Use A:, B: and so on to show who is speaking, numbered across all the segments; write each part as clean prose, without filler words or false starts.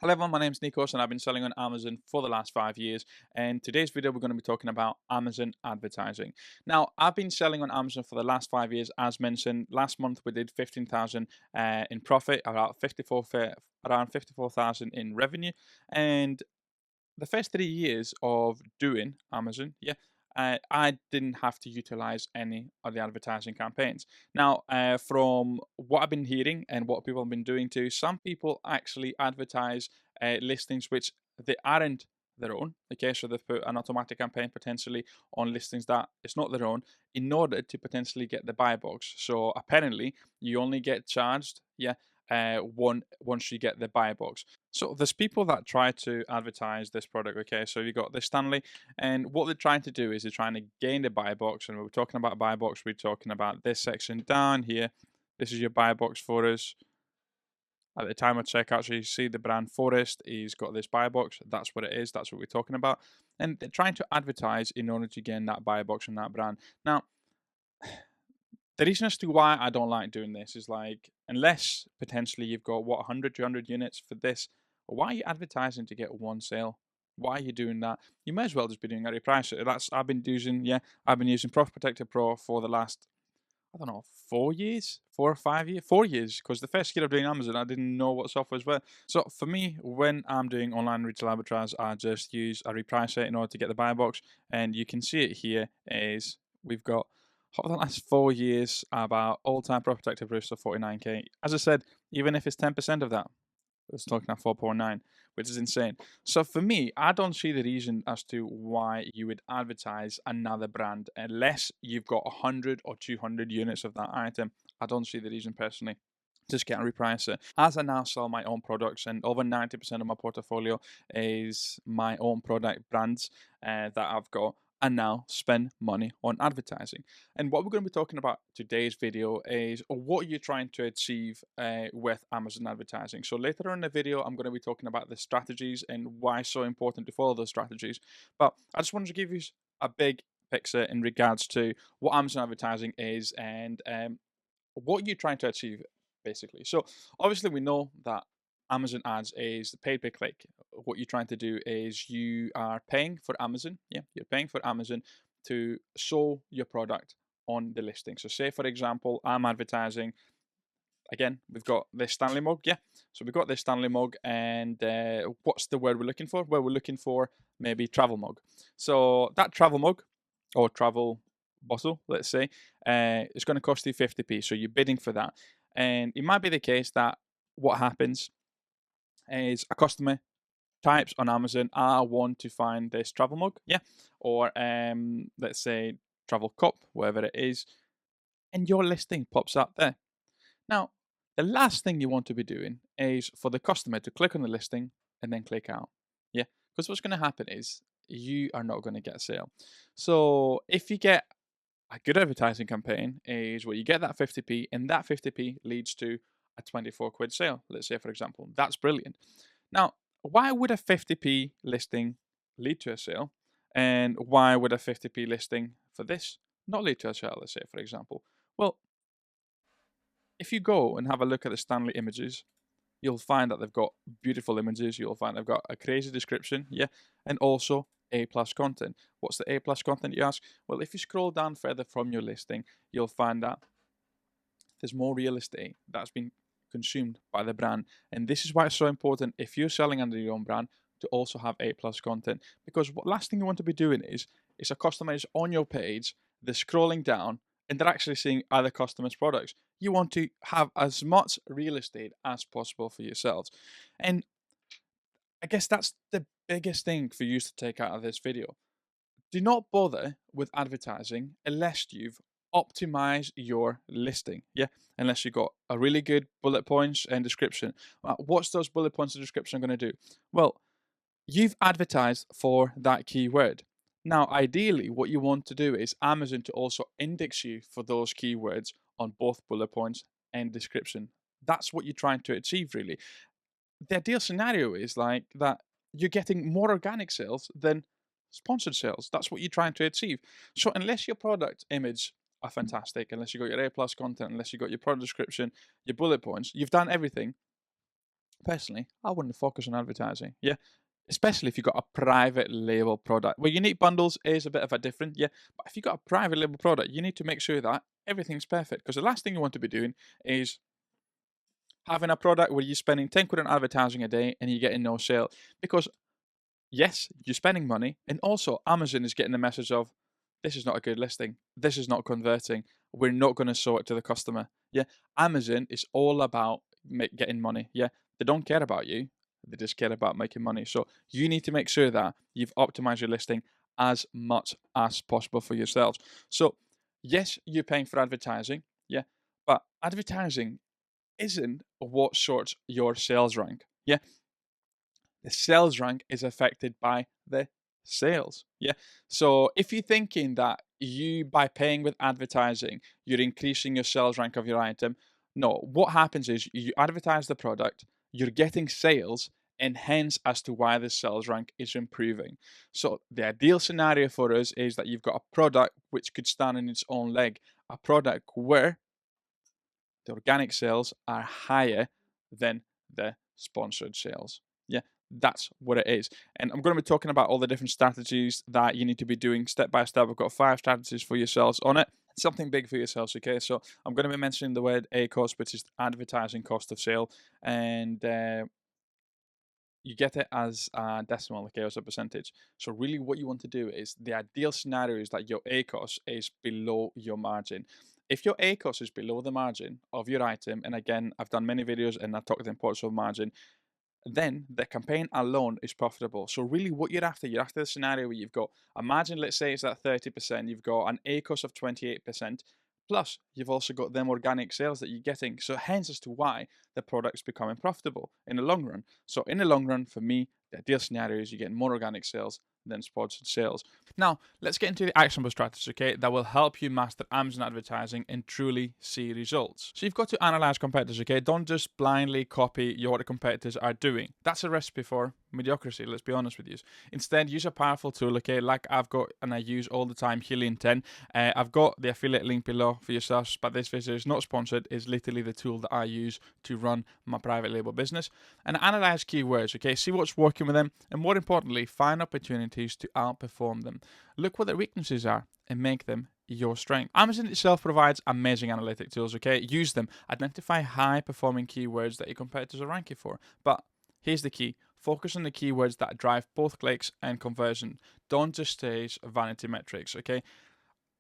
A: Hello everyone, my name's Nikos and I've been selling on Amazon for the last 5 years. And today's video, we're going to be talking about Amazon advertising. Now, I've been selling on Amazon for the last 5 years. As mentioned, last month we did 15,000 in profit, around 54,000 in revenue. And the first 3 years of doing Amazon, I didn't have to utilize any of the advertising campaigns. Now, from what I've been hearing and what people have been doing too, some people actually advertise listings which they aren't their own. Okay, so they've put an automatic campaign potentially on listings that it's not their own in order to potentially get the buy box. So apparently, you only get charged, once you get the buy box. So there's people that try to advertise this product. Okay, so you got this Stanley, and what they're trying to do is they're trying to gain the buy box. And when we're talking about buy box, we're talking about this section down here. This is your buy box for us. At the time of checkout, so you see the brand Forest, he's got this buy box. That's what it is. That's what we're talking about. And they're trying to advertise in order to gain that buy box from that brand. Now, the reason as to why I don't like doing this is like, unless potentially you've got 100, 200 units for this, why are you advertising to get one sale? Why are you doing that? You may as well just be doing a reprice. I've been using Profit Protector Pro for the last, I don't know, 4 years, 4 or 5 years, 4 years, because the first year of doing Amazon, I didn't know what softwares were. So for me, when I'm doing online retail arbitrage, I just use a repricer in order to get the buy box. And you can see it here is we've got over the last 4 years about all-time Profit Protector Boost of 49k. As I said, even if it's 10% of that, it's talking at 4.9, which is insane. So for me, I don't see the reason as to why you would advertise another brand unless you've got 100 or 200 units of that item. I don't see the reason personally. Just get a repricer. As I now sell my own products, and over 90% of my portfolio is my own product brands that I've got, and now spend money on advertising. And what we're going to be talking about today's video is what you're trying to achieve with Amazon advertising. So later on in the video, I'm going to be talking about the strategies and why it's so important to follow those strategies. But I just wanted to give you a big picture in regards to what Amazon advertising is and what you're trying to achieve, basically. So obviously, we know that Amazon ads is paid per click. What you're trying to do is you are paying for Amazon. Yeah, you're paying for Amazon to show your product on the listing. So say, for example, I'm advertising. Again, we've got this Stanley mug. Yeah, so we've got this Stanley mug, and what's the word we're looking for? Well, we're looking for maybe travel mug. So that travel mug or travel bottle, let's say, is going to cost you 50p. So you're bidding for that, and it might be the case that what happens is a customer types on Amazon, I want to find this travel mug, yeah, or let's say travel cup, whatever it is, and your listing pops up there. Now, the last thing you want to be doing is for the customer to click on the listing and then click out. Yeah, because what's going to happen is you are not going to get a sale. So if you get a good advertising campaign, is where you get that 50p, and that 50p leads to a 24 quid sale. Let's say, for example, that's brilliant. Now, why would a 50p listing lead to a sale? And why would a 50p listing for this not lead to a sale? Let's say, for example. Well, if you go and have a look at the Stanley images, you'll find that they've got beautiful images. You'll find they've got a crazy description, yeah, and also A plus content. What's the A plus content, you ask? Well, if you scroll down further from your listing, you'll find that there's more real estate that's been consumed by the brand. And this is why it's so important if you're selling under your own brand to also have A plus content. Because what last thing you want to be doing is a customer is on your page, they're scrolling down and they're actually seeing other customers' products. You want to have as much real estate as possible for yourselves. And I guess that's the biggest thing for you to take out of this video. Do not bother with advertising unless you've optimized your listing. Yeah, unless you've got a really good bullet points and description. What's those bullet points and description going to do? Well, you've advertised for that keyword. Now, ideally, what you want to do is Amazon to also index you for those keywords on both bullet points and description. That's what you're trying to achieve, really. The ideal scenario is like that you're getting more organic sales than sponsored sales. That's what you're trying to achieve. So unless your product image are fantastic, unless you got your A plus content, unless you got your product description, your bullet points, you've done everything. Personally, I wouldn't focus on advertising. Yeah. Especially if you've got a private label product. Where unique bundles is a bit of a different, yeah. But if you've got a private label product, you need to make sure that everything's perfect. Because the last thing you want to be doing is having a product where you're spending 10 quid on advertising a day and you're getting no sale. Because yes, you're spending money, and also Amazon is getting the message of this is not a good listing, this is not converting, we're not going to show it to the customer. Yeah, Amazon is all about getting money. Yeah, they don't care about you, they just care about making money. So you need to make sure that you've optimized your listing as much as possible for yourselves. So yes, you're paying for advertising. Yeah, but advertising isn't what sorts your sales rank. Yeah, the sales rank is affected by the sales. Yeah. So if you're thinking that you, by paying with advertising, you're increasing your sales rank of your item, no, what happens is you advertise the product, you're getting sales, and hence as to why the sales rank is improving. So the ideal scenario for us is that you've got a product which could stand on its own leg, a product where the organic sales are higher than the sponsored sales. Yeah, that's what it is. And I'm going to be talking about all the different strategies that you need to be doing step by step. I've got 5 strategies for yourselves on it. Something big for yourselves, okay? So I'm going to be mentioning the word ACOS, which is advertising cost of sale, and you get it as a decimal, okay, as a percentage. So really what you want to do is the ideal scenario is that your ACOS is below your margin. If your ACOS is below the margin of your item, and again, I've done many videos and I've talked about the importance of margin, then the campaign alone is profitable. So really what you're after the scenario where you've got, imagine let's say it's at 30%, you've got an ACOS of 28%, plus you've also got them organic sales that you're getting. So hence as to why the product's becoming profitable in the long run. So in the long run, for me, the ideal scenario is you get more organic sales than sponsored sales. Now, let's get into the actionable strategies, okay, that will help you master Amazon advertising and truly see results. So you've got to analyze competitors, okay? Don't just blindly copy what the competitors are doing. That's a recipe for mediocrity, let's be honest with you. Instead, use a powerful tool, okay, like I've got and I use all the time, Helium 10. I've got the affiliate link below for yourselves, but this video is not sponsored. It's literally the tool that I use to run my private label business. And analyze keywords, okay? See what's working with them, and more importantly, find opportunities to outperform them. Look what their weaknesses are and make them your strength. Amazon itself provides amazing analytic tools, okay? Use them. Identify high performing keywords that your competitors are ranking for. But here's the key. Focus on the keywords that drive both clicks and conversion. Don't just chase vanity metrics, okay?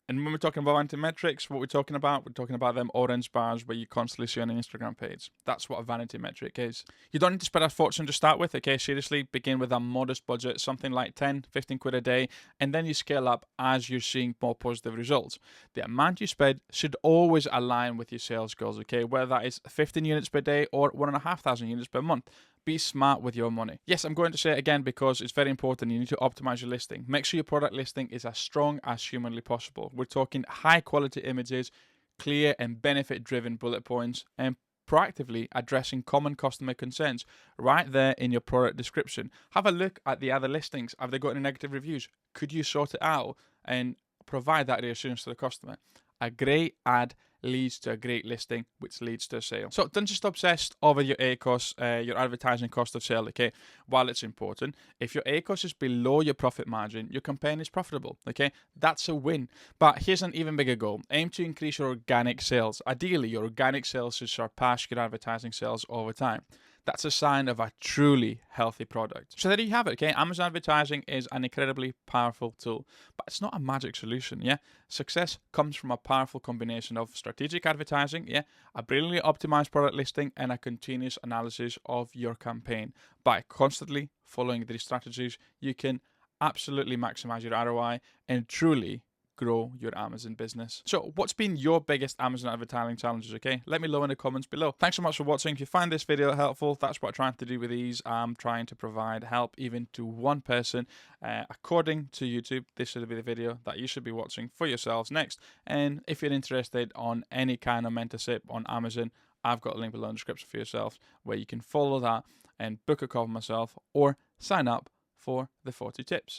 A: And when we're talking about vanity metrics, what we're talking about them orange bars where you constantly see on an Instagram page. That's what a vanity metric is. You don't need to spend a fortune to start with, okay? Seriously, begin with a modest budget, something like 10, 15 quid a day, and then you scale up as you're seeing more positive results. The amount you spend should always align with your sales goals, okay? Whether that is 15 units per day or 1,500 units per month. Be smart with your money. Yes, I'm going to say it again because it's very important. You need to optimize your listing. Make sure your product listing is as strong as humanly possible. We're talking high quality images, clear and benefit driven bullet points, and proactively addressing common customer concerns right there in your product description. Have a look at the other listings. Have they got any negative reviews? Could you sort it out and provide that reassurance to the customer? A great ad leads to a great listing, which leads to a sale. So don't just obsess over your ACOS, your advertising cost of sale, okay? While it's important, if your ACOS is below your profit margin, your campaign is profitable, okay? That's a win. But here's an even bigger goal. Aim to increase your organic sales. Ideally, your organic sales should surpass your advertising sales over time. That's a sign of a truly healthy product. So there you have it, okay? Amazon advertising is an incredibly powerful tool, but it's not a magic solution, yeah? Success comes from a powerful combination of strategic advertising, yeah, a brilliantly optimized product listing, and a continuous analysis of your campaign. By constantly following these strategies, you can absolutely maximize your ROI and truly grow your Amazon business. So what's been your biggest Amazon advertising challenges, okay? Let me know in the comments below. Thanks so much for watching. If you find this video helpful, that's what I'm trying to do with these. I'm trying to provide help even to one person. According to YouTube, this should be the video that you should be watching for yourselves next. And if you're interested on any kind of mentorship on Amazon, I've got a link below in the description for yourself where you can follow that and book a call with myself or sign up for the 40 tips.